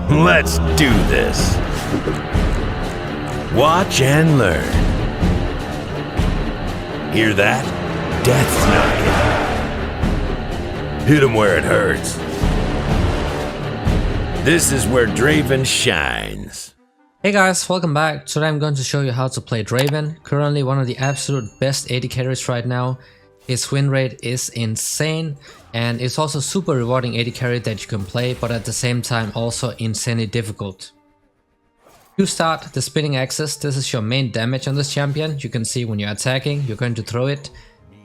Let's do this. Watch and learn. Hear that? Death's knocking. Hit him where it hurts. This is where Draven shines. Hey guys, welcome back. Today I'm going to show you how to play Draven. Currently one of the absolute best AD carries right now. His win rate is insane and it's also super rewarding AD carry that you can play, but at the same time also insanely difficult. To start, the spinning axis, this is your main damage on this champion. You can see when you're attacking, you're going to throw it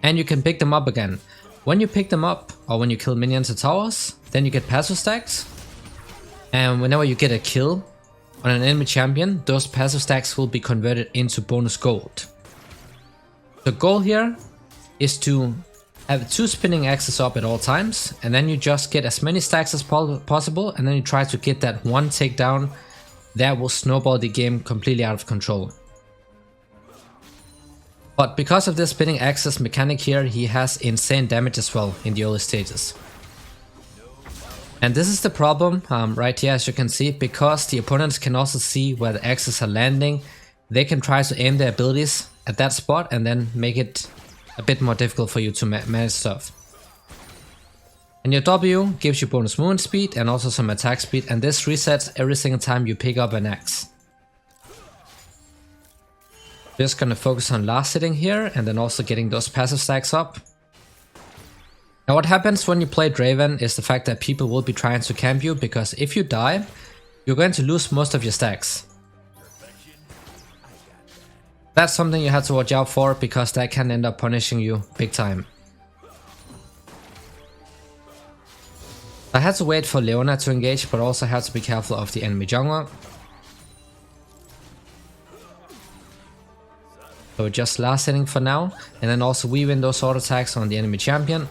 and you can pick them up again. When you pick them up or when you kill minions or towers, then you get passive stacks. And whenever you get a kill on an enemy champion, those passive stacks will be converted into bonus gold. The goal here is to have 2 spinning axes up at all times, and then you just get as many stacks as possible, and then you try to get that one takedown that will snowball the game completely out of control. But because of this spinning axis mechanic here, he has insane damage as well in the early stages. And this is the problem right here, as you can see, because the opponents can also see where the axes are landing. They can try to aim their abilities at that spot and then make it a bit more difficult for you to manage stuff. And your W gives you bonus movement speed and also some attack speed, and this resets every single time you pick up an axe. Just gonna focus on last hitting here and then also getting those passive stacks up. Now what happens when you play Draven is the fact that people will be trying to camp you, because if you die, you're going to lose most of your stacks. That's something you have to watch out for, because that can end up punishing you big time. I had to wait for Leona to engage, but also had to be careful of the enemy jungler. So just last hitting for now, and then also we win those auto attacks on the enemy champion.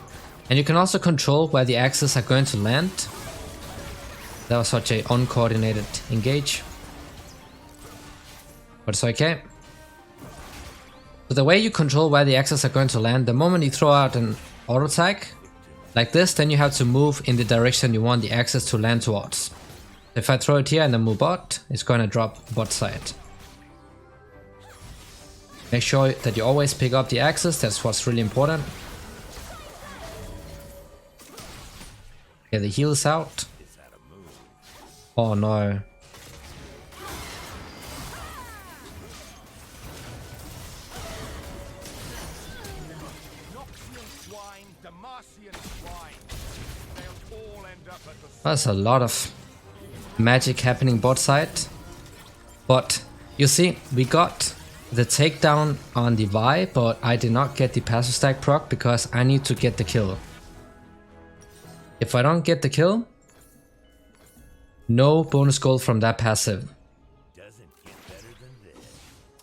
And you can also control where the axes are going to land. That was such a uncoordinated engage, but it's okay. So the way you control where the axes are going to land, the moment you throw out an auto attack like this, then you have to move in the direction you want the axes to land towards. If I throw it here and then move bot, it's going to drop bot side. Make sure that you always pick up the axes, that's what's really important. Okay, the heal is out. Oh no. There's a lot of magic happening bot side. But you see, we got the takedown on the Vi, but I did not get the passive stack proc because I need to get the kill. If I don't get the kill, no bonus gold from that passive.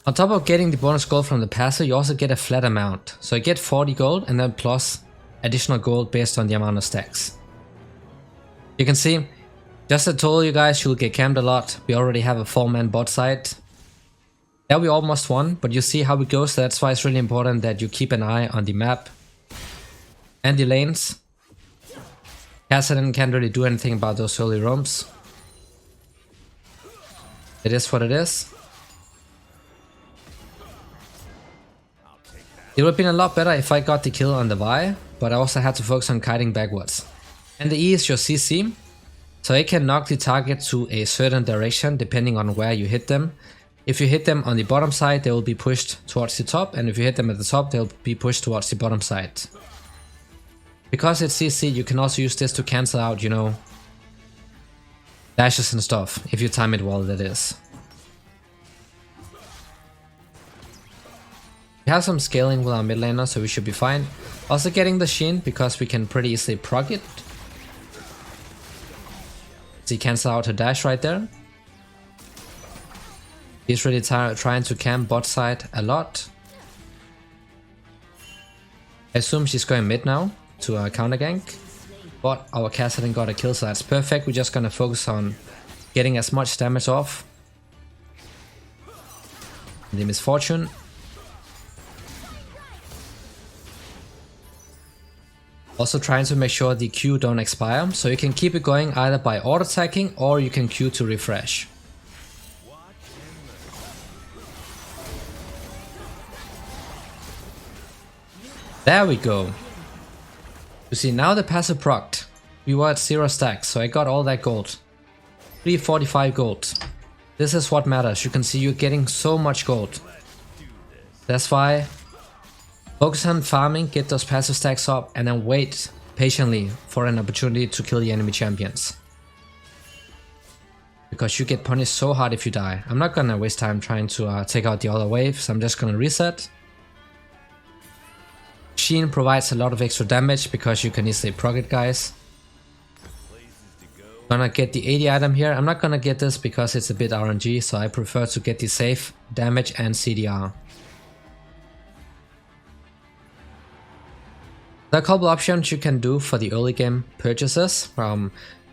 On top of getting the bonus gold from the passive, you also get a flat amount. So you get 40 gold and then plus additional gold based on the amount of stacks. You can see, just as I told you guys, you'll get camped a lot. We already have a 4-man bot side. There we almost won, but you see how it goes. That's why it's really important that you keep an eye on the map and the lanes. Kassadin can't really do anything about those early roams. It is what it is. It would have been a lot better if I got the kill on the Vi, but I also had to focus on kiting backwards. And the E is your CC, so it can knock the target to a certain direction depending on where you hit them. If you hit them on the bottom side, they will be pushed towards the top, and if you hit them at the top, they'll be pushed towards the bottom side. Because it's CC, you can also use this to cancel out, you know, dashes and stuff, if you time it well, that is. We have some scaling with our mid laner, so we should be fine. Also getting the Sheen, because we can pretty easily proc it. So he cancel out her dash right there. He's really trying to camp bot side a lot. I assume she's going mid now to counter gank. But our Kassadin got a kill, so that's perfect. We're just gonna focus on getting as much damage off. The misfortune. Also trying to make sure the Q don't expire, so you can keep it going either by auto attacking or you can Q to refresh. There we go. You see, now the passive procced. We were at 0 stacks, so I got all that gold. 345 gold. This is what matters. You can see you're getting so much gold. That's why focus on farming, get those passive stacks up, and then wait patiently for an opportunity to kill the enemy champions. Because you get punished so hard if you die. I'm not gonna waste time trying to take out the other waves. I'm just gonna reset. Sheen provides a lot of extra damage because you can easily proc it, guys. Gonna get the 80 item here. I'm not gonna get this because it's a bit RNG, so I prefer to get the safe damage and CDR. There are a couple options you can do for the early game purchases.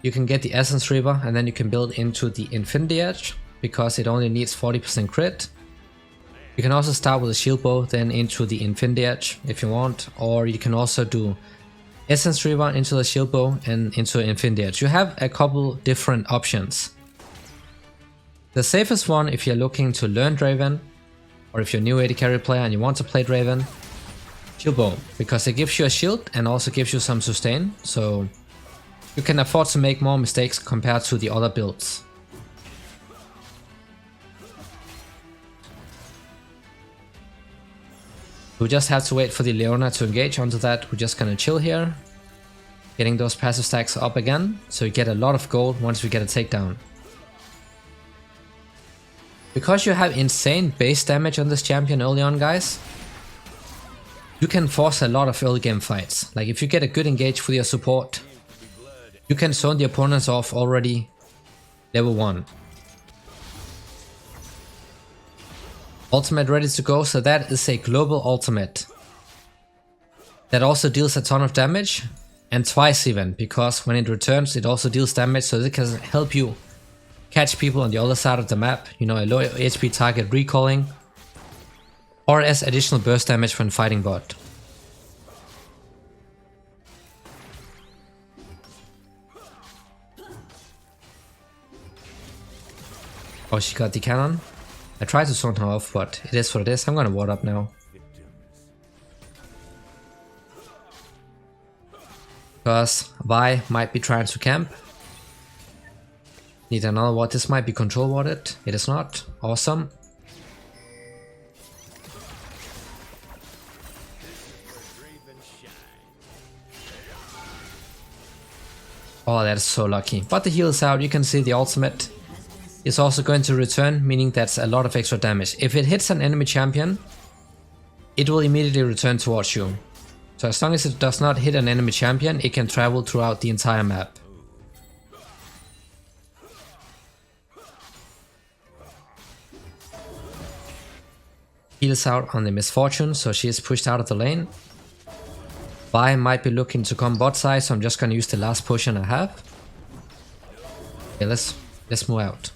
You can get the Essence Reaver and then you can build into the Infinity Edge because it only needs 40% crit. You can also start with a shield bow, then into the Infinity Edge if you want, or you can also do Essence Reaver into the shield bow and into Infinity Edge. You have a couple different options. The safest one if you're looking to learn Draven, or if you're a new AD carry player and you want to play Draven, shield bow, because it gives you a shield and also gives you some sustain, so you can afford to make more mistakes compared to the other builds. We just have to wait for the Leona to engage. Onto that, we're just gonna chill here, getting those passive stacks up again, so you get a lot of gold once we get a takedown. Because you have insane base damage on this champion early on, guys, you can force a lot of early game fights. Like if you get a good engage with your support, you can zone the opponents off already level 1. Ultimate ready to go, so that is a global ultimate. That also deals a ton of damage, and twice even, because when it returns it also deals damage, so it can help you catch people on the other side of the map, you know, a low HP target recalling, or as additional burst damage when fighting bot. Oh, she got the cannon. I tried to zone her off, but it is what it is. I'm gonna ward up now. Because Vi might be trying to camp. Need another ward. This might be control warded. It is not. Awesome. Oh, that is so lucky. But the heal is out. You can see the ultimate is also going to return, meaning that's a lot of extra damage. If it hits an enemy champion, it will immediately return towards you. So as long as it does not hit an enemy champion, it can travel throughout the entire map. Heals out on the Misfortune, so she is pushed out of the lane. Vi might be looking to come bot side, so I'm just gonna use the last potion I have. Okay, let's move out.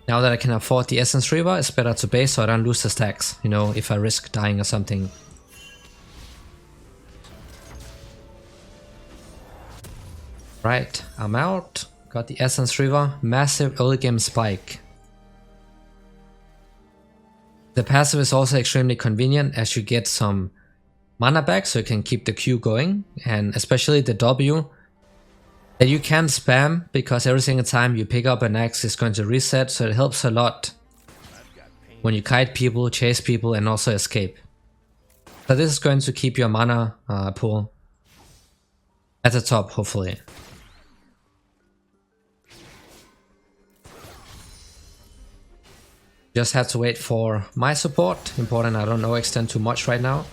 Now that I can afford the Essence Reaver, it's better to base so I don't lose the stacks, you know, if I risk dying or something. Right, I'm out. Got the Essence Reaver. Massive early game spike. The passive is also extremely convenient as you get some mana back so you can keep the Q going, and especially the W that you can spam because every single time you pick up an axe is going to reset, so it helps a lot when you kite people, chase people, and also escape. So this is going to keep your mana pool at the top, hopefully. Just have to wait for my support. Important, I don't overextend too much right now.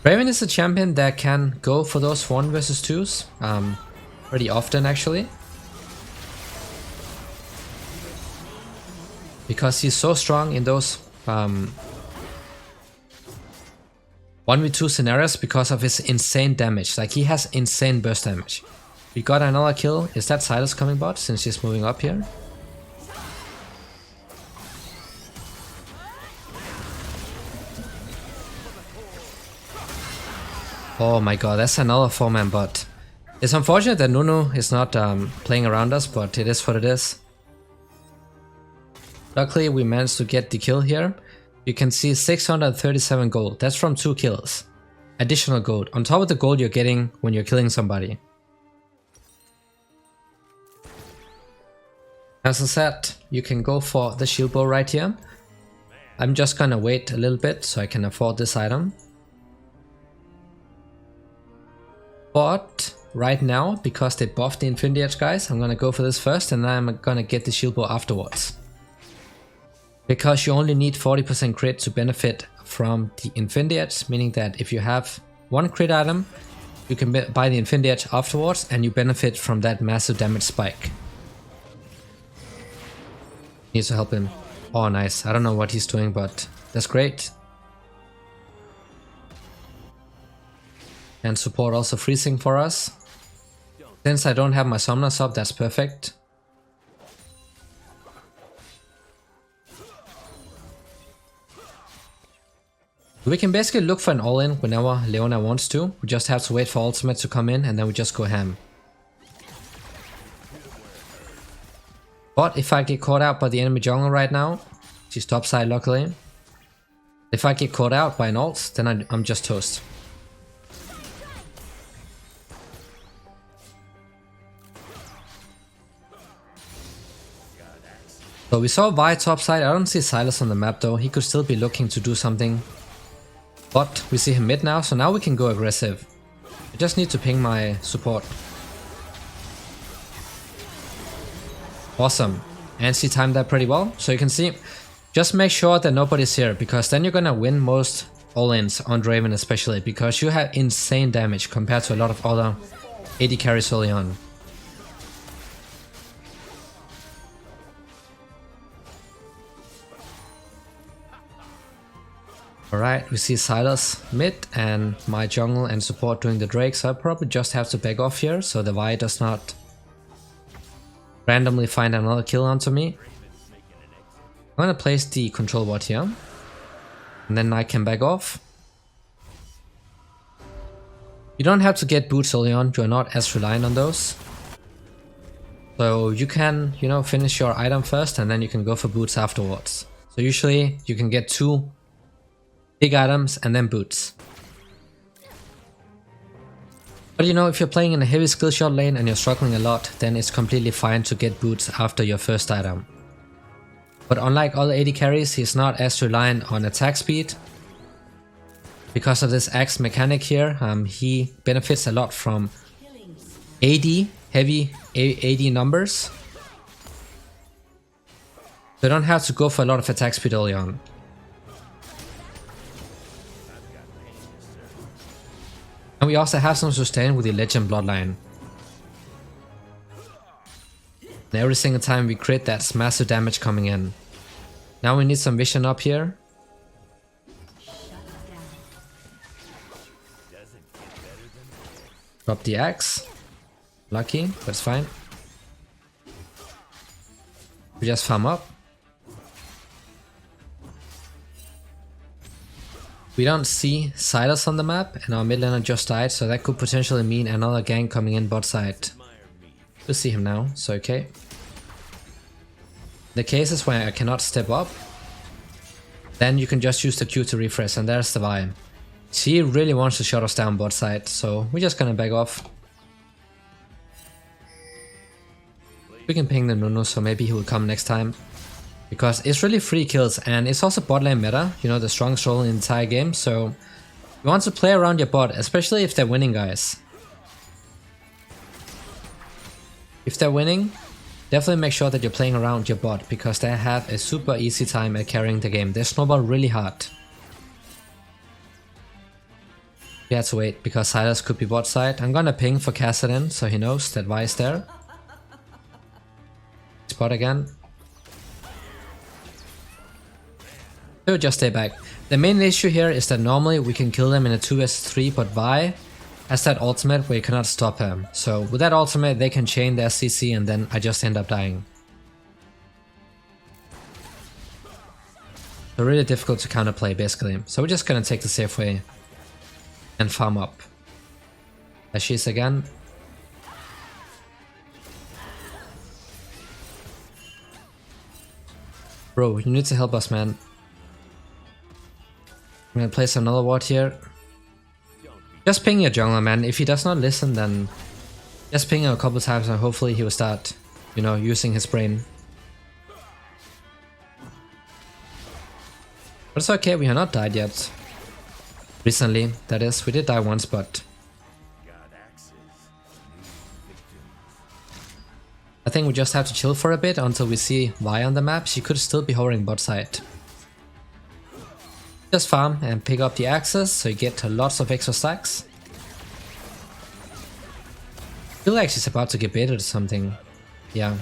Draven is a champion that can go for those 1 versus 2s pretty often actually. Because he's so strong in those 1v2 scenarios because of his insane damage. Like he has insane burst damage. We got another kill. Is that Silas coming bot since she's moving up here? Oh my god, that's another 4-man bot. It's unfortunate that Nunu is not playing around us, but it is what it is. Luckily, we managed to get the kill here. You can see 637 gold. That's from 2 kills. Additional gold, on top of the gold you're getting when you're killing somebody. As I said, you can go for the shield bow right here. I'm just gonna wait a little bit so I can afford this item. But right now, because they buffed the Infinity Edge guys, I'm gonna go for this first and then I'm gonna get the shield bow afterwards. Because you only need 40% crit to benefit from the Infinity Edge, meaning that if you have one crit item, you can buy the Infinity Edge afterwards and you benefit from that massive damage spike. Needs to help him. Oh nice, I don't know what he's doing, but that's great. And support also freezing for us. Since I don't have my summoners up, that's perfect. We can basically look for an all-in whenever Leona wants to. We just have to wait for ultimate to come in and then we just go ham. But if I get caught out by the enemy jungle right now, she's topside luckily. If I get caught out by an ult, then I'm just toast. So we saw Vi topside. I don't see Silas on the map though. He could still be looking to do something. But we see him mid now, so now we can go aggressive. I just need to ping my support. Awesome. And she timed that pretty well. So you can see, just make sure that nobody's here, because then you're gonna win most all-ins on Draven especially, because you have insane damage compared to a lot of other AD carries early on. Alright, we see Silas mid and my jungle and support doing the Drake, so I probably just have to back off here so the Vi does not randomly find another kill onto me. I'm gonna place the control ward here and then I can back off. You don't have to get boots early on, you're not as reliant on those. So you can, you know, finish your item first and then you can go for boots afterwards. So usually you can get 2 big items and then boots. But you know, if you're playing in a heavy skill shot lane and you're struggling a lot, then it's completely fine to get boots after your first item. But unlike other AD carries, he's not as reliant on attack speed. Because of this axe mechanic here, he benefits a lot from AD, heavy AD numbers. So you don't have to go for a lot of attack speed early on. And we also have some sustain with the Legend Bloodline. And every single time we crit, that's massive damage coming in. Now we need some vision up here. Drop the axe. Lucky, that's fine. We just farm up. We don't see Silas on the map and our mid laner just died, so that could potentially mean another gang coming in bot side. We'll see him now, so okay. The cases where I cannot step up, then you can just use the Q to refresh, and there's the vibe. She really wants to shut us down bot side, so we're just gonna back off. We can ping the Nunu, so maybe he will come next time. Because it's really free kills and it's also bot lane meta, you know, the strongest role in the entire game, so you want to play around your bot, especially if they're winning, guys. If they're winning, definitely make sure that you're playing around your bot, because they have a super easy time at carrying the game. They snowball really hard. We have to wait, because Silas could be bot side. I'm gonna ping for Kassadin, so he knows that Vi is there. Spot again. So just stay back. The main issue here is that normally we can kill them in a 2vs3, but Vi has that ultimate where you cannot stop him. So with that ultimate they can chain their CC and then I just end up dying. So really difficult to counterplay basically. So we're just gonna take the safe way and farm up. Ashes again. Bro, you need to help us, man. I'm gonna place another ward here. Just ping your jungler, man. If he does not listen, then just ping him a couple times and hopefully he will start, you know, using his brain. But it's okay, we have not died yet. Recently, that is. We did die once, but I think we just have to chill for a bit until we see Vi on the map. She could still be hovering bot side. Just farm and pick up the axes so you get lots of extra stacks. I feel like she's about to get baited or something. Yeah.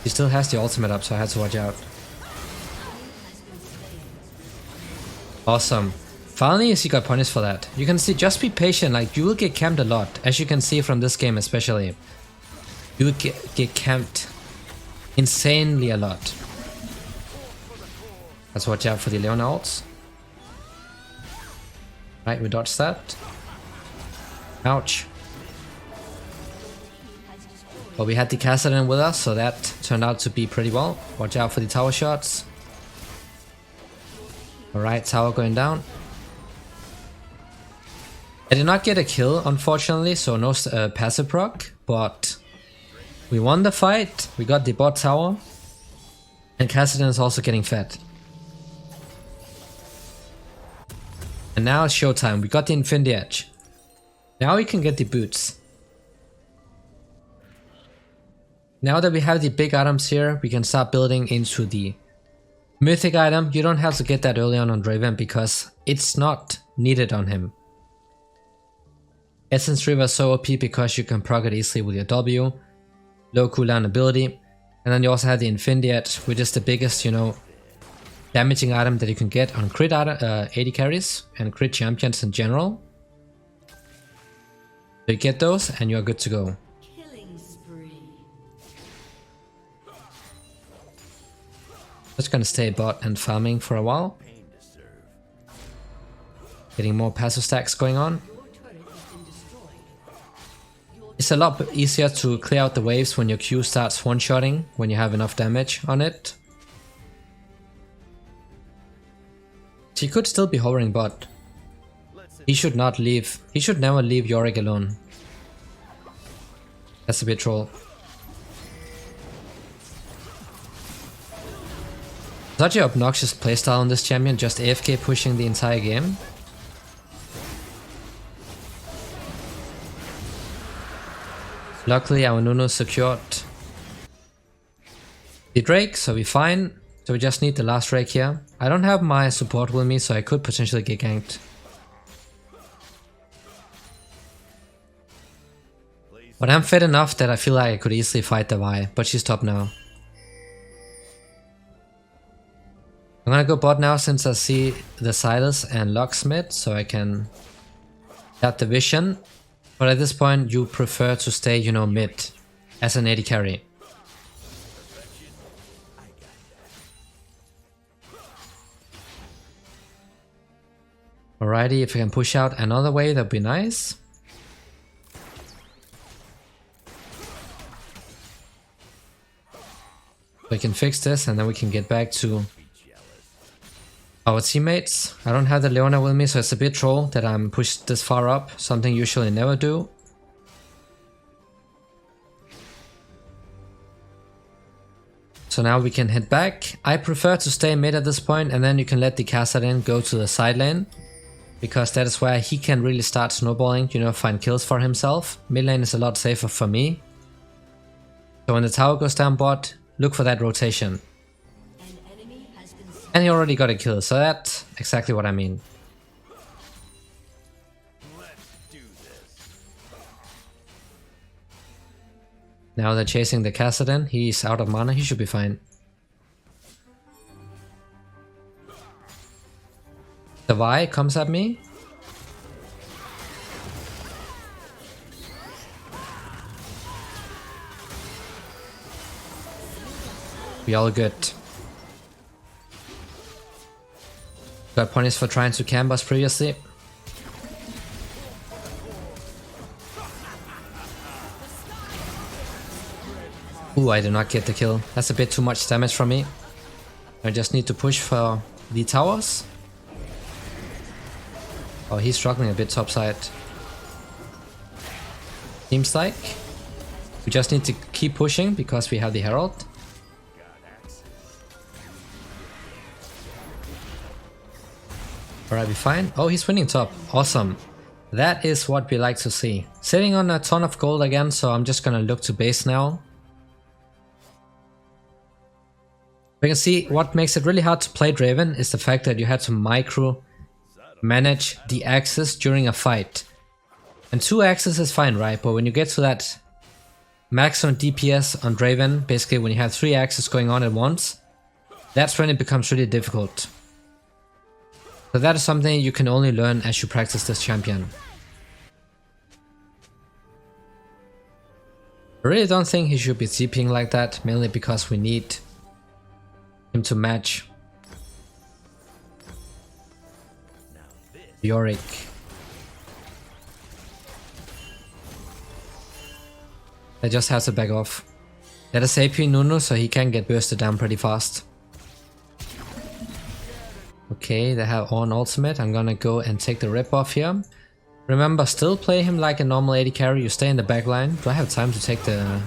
She still has the ultimate up, so I had to watch out. Awesome. Finally, she got punished for that. You can see, just be patient, like you will get camped a lot, as you can see from this game especially. You will get camped insanely a lot. Let's watch out for the Leona ults. Right, we dodged that. Ouch. But we had the Kassadin with us, so that turned out to be pretty well. Watch out for the tower shots. Alright, tower going down. I did not get a kill, unfortunately, so no passive proc, but we won the fight, we got the bot tower, and Kassadin is also getting fed. And now it's showtime, we got the Infinity Edge. Now we can get the boots. Now that we have the big items here, we can start building into the mythic item. You don't have to get that early on Draven because it's not needed on him. Essence Reaver is so OP because you can proc it easily with your W, low cooldown ability, and then you also have the Infinity Edge, which is the biggest, you know, damaging item that you can get on crit AD carries and crit champions in general. So you get those and you're good to go. Just gonna stay bot and farming for a while. Getting more passive stacks going on. It's a lot easier to clear out the waves when your Q starts one-shotting, when you have enough damage on it. She could still be hovering bot. He should not leave. He should never leave Yorick alone. That's a bit troll. Such an obnoxious playstyle on this champion, just AFK pushing the entire game. Luckily our Nunu secured the Drake, so we're fine. So we just need the last Drake here. I don't have my support with me, so I could potentially get ganked. But I'm fed enough that I feel like I could easily fight the Vi, but she's top now. I'm gonna go bot now since I see the Silas and Locksmith, so I can get the vision. But at this point you prefer to stay, you know, mid as an AD carry. Alrighty, if I can push out another way, that'd be nice. We can fix this and then we can get back to our teammates. I don't have the Leona with me, so it's a bit troll that I'm pushed this far up, something I usually never do. So now we can head back. I prefer to stay mid at this point, and then you can let the Kassadin go to the side lane, because that is where he can really start snowballing, you know, find kills for himself. Mid lane is a lot safer for me. So when the tower goes down bot, look for that rotation. And he already got a kill, so that's exactly what I mean. Now they're chasing the Kassadin, he's out of mana, he should be fine. The Vi comes at me. We all good. Got punished for trying to camp us previously. Ooh, I did not get the kill. That's a bit too much damage from me. I just need to push for the towers. Oh, he's struggling a bit topside. Seems like. We just need to keep pushing because we have the Herald. Alright, we fine. Oh, he's winning top. Awesome. That is what we like to see. Sitting on a ton of gold again, so I'm just gonna look to base now. We can see what makes it really hard to play Draven is the fact that you had to micro manage the axis during a fight. And 2 axes is fine, right? But when you get to that maximum DPS on Draven, basically when you have 3 axes going on at once, that's when it becomes really difficult. So that is something you can only learn as you practice this champion. I really don't think he should be TPing like that, mainly because we need him to match Yorick. I just have to back off. Let us AP Nunu so he can get bursted down pretty fast. Okay, they have on ultimate. I'm gonna go and take the rip off here. Remember, still play him like a normal AD carry. You stay in the back line. Do I have time to take the...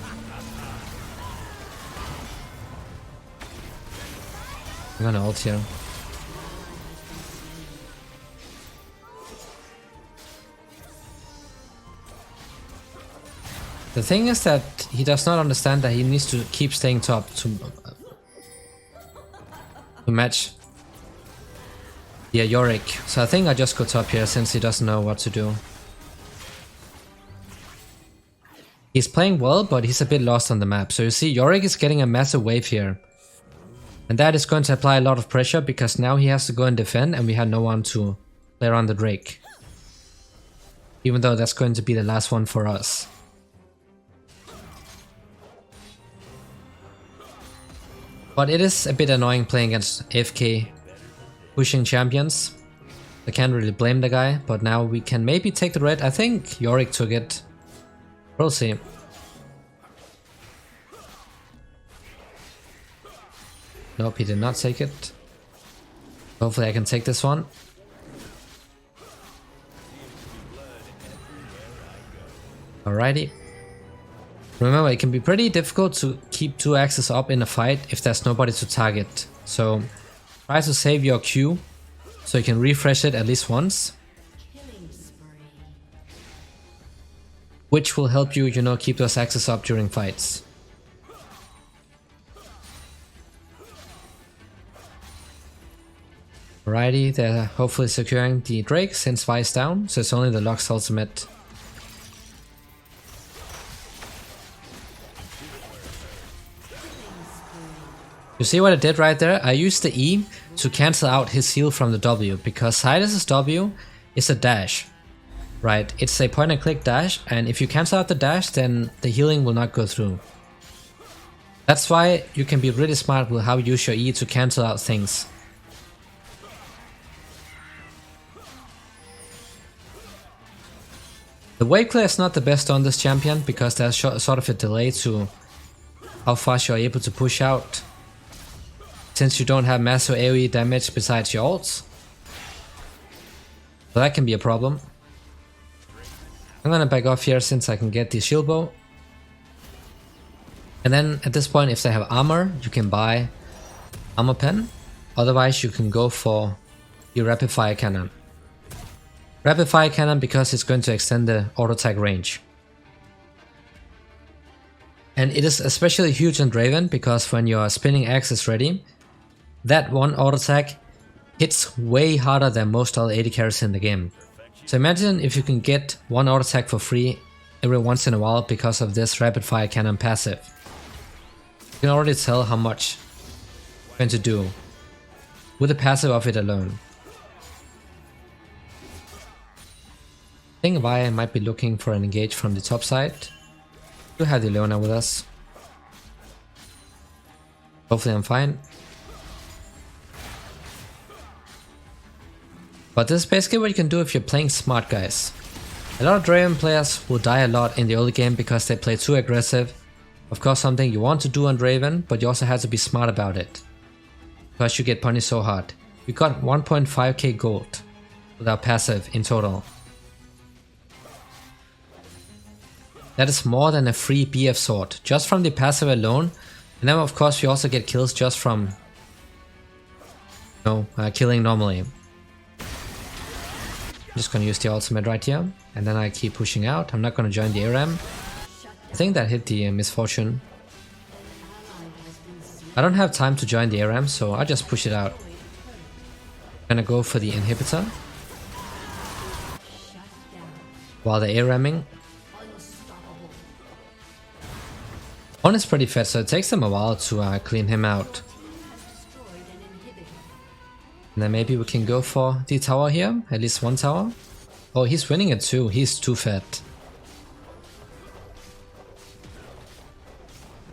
I'm gonna ult here. The thing is that he does not understand that he needs to keep staying top to match the Yorick. So I think I just go top here since he doesn't know what to do. He's playing well, but he's a bit lost on the map. So you see Yorick is getting a massive wave here. And that is going to apply a lot of pressure because now he has to go and defend and we have no one to play around the Drake. Even though that's going to be the last one for us. But it is a bit annoying playing against AFK pushing champions. I can't really blame the guy, but now we can maybe take the red. I think Yorick took it. We'll see. Nope, he did not take it. Hopefully I can take this one. Alrighty. Remember, it can be pretty difficult to keep 2 axes up in a fight if there's nobody to target. So try to save your Q so you can refresh it at least once. Which will help you, you know, keep those axes up during fights. Alrighty, they're hopefully securing the Drake since Vi is down, so it's only the Lux ultimate. You see what I did right there? I used the E to cancel out his heal from the W, because Silas's W is a dash. Right, it's a point and click dash, and if you cancel out the dash, then the healing will not go through. That's why you can be really smart with how you use your E to cancel out things. The wave clear is not the best on this champion, because there's sort of a delay to how fast you're able to push out. Since you don't have massive AoE damage besides your ults. So that can be a problem. I'm gonna back off here since I can get the shield bow. And then at this point, if they have armor, you can buy armor pen. Otherwise you can go for the rapid fire cannon. Rapid fire cannon because it's going to extend the auto attack range. And it is especially huge on Draven because when your spinning axe is ready, that one auto attack hits way harder than most other AD carries in the game. So imagine if you can get one auto attack for free every once in a while because of this rapid fire cannon passive. You can already tell how much it's going to do with the passive of it alone. I think Vi might be looking for an engage from the top side. We have the Leona with us. Hopefully I'm fine. But this is basically what you can do if you're playing smart, guys. A lot of Draven players will die a lot in the early game because they play too aggressive. Of course, something you want to do on Draven, but you also have to be smart about it, because you get punished so hard. We got 1.5k gold with our passive in total. That is more than a free BF sword, just from the passive alone. And then of course we also get kills just from killing normally. I'm just gonna use the ultimate right here, and then I keep pushing out. I'm not gonna join the ARAM. I think that hit the misfortune. I don't have time to join the ARAM, so I just push it out. I'm gonna go for the inhibitor while they're ARAMing. One is pretty fat, so it takes them a while to clean him out. And then maybe we can go for the tower here, at least one tower. Oh, he's winning it too, he's too fat.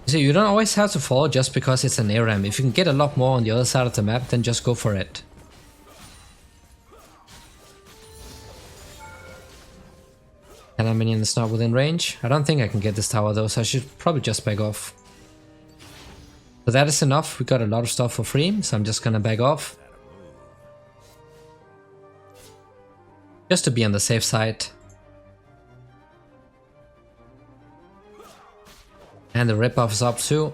So you don't always have to follow just because it's an ARAM. If you can get a lot more on the other side of the map, then just go for it. And our minion is not within range. I don't think I can get this tower though, so I should probably just back off. But that is enough, we got a lot of stuff for free, so I'm just gonna back off. Just to be on the safe side. And the rip buff is up too.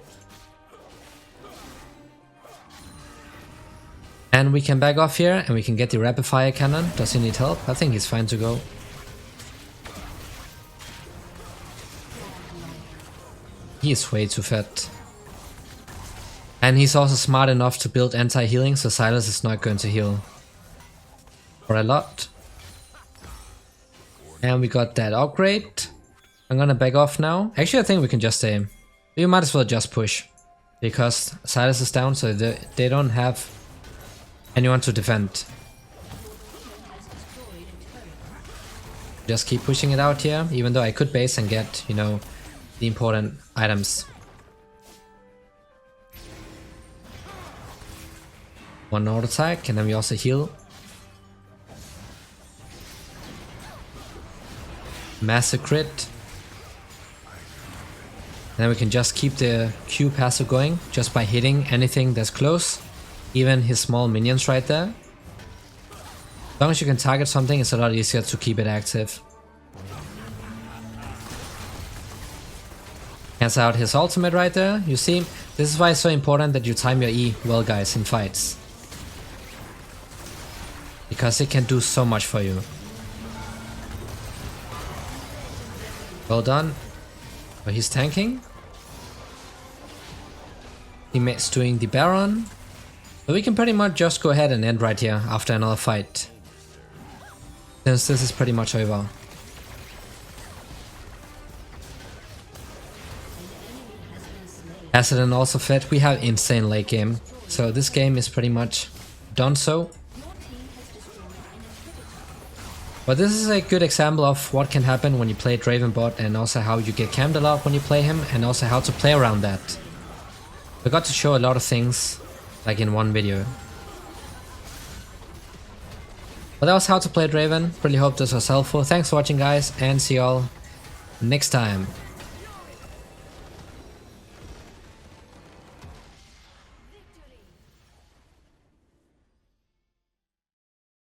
And we can back off here and we can get the rapid fire cannon. Does he need help? I think he's fine to go. He is way too fat. And he's also smart enough to build anti-healing, so Silas is not going to heal for a lot. And we got that upgrade. I'm gonna back off now. Actually, I think we can just stay. We might as well just push, because Silas is down, so they don't have anyone to defend. Just keep pushing it out here, even though I could base and get, you know, the important items. One auto attack, and then we also heal. Massive crit. And then we can just keep the Q passive going just by hitting anything that's close. Even his small minions right there. As long as you can target something, it's a lot easier to keep it active. Cancel out his ultimate right there. You see, this is why it's so important that you time your E well, guys, in fights. Because it can do so much for you. Well done. But he's tanking. Teammate's doing the Baron. So we can pretty much just go ahead and end right here after another fight, since this is pretty much over. Acid and also fed, we have insane late game. So this game is pretty much done so. But this is a good example of what can happen when you play Draven bot, and also how you get camped a lot when you play him, and also how to play around that. I got to show a lot of things like in one video. But that was how to play Draven. Really hope this was helpful. Thanks for watching, guys, and see y'all next time.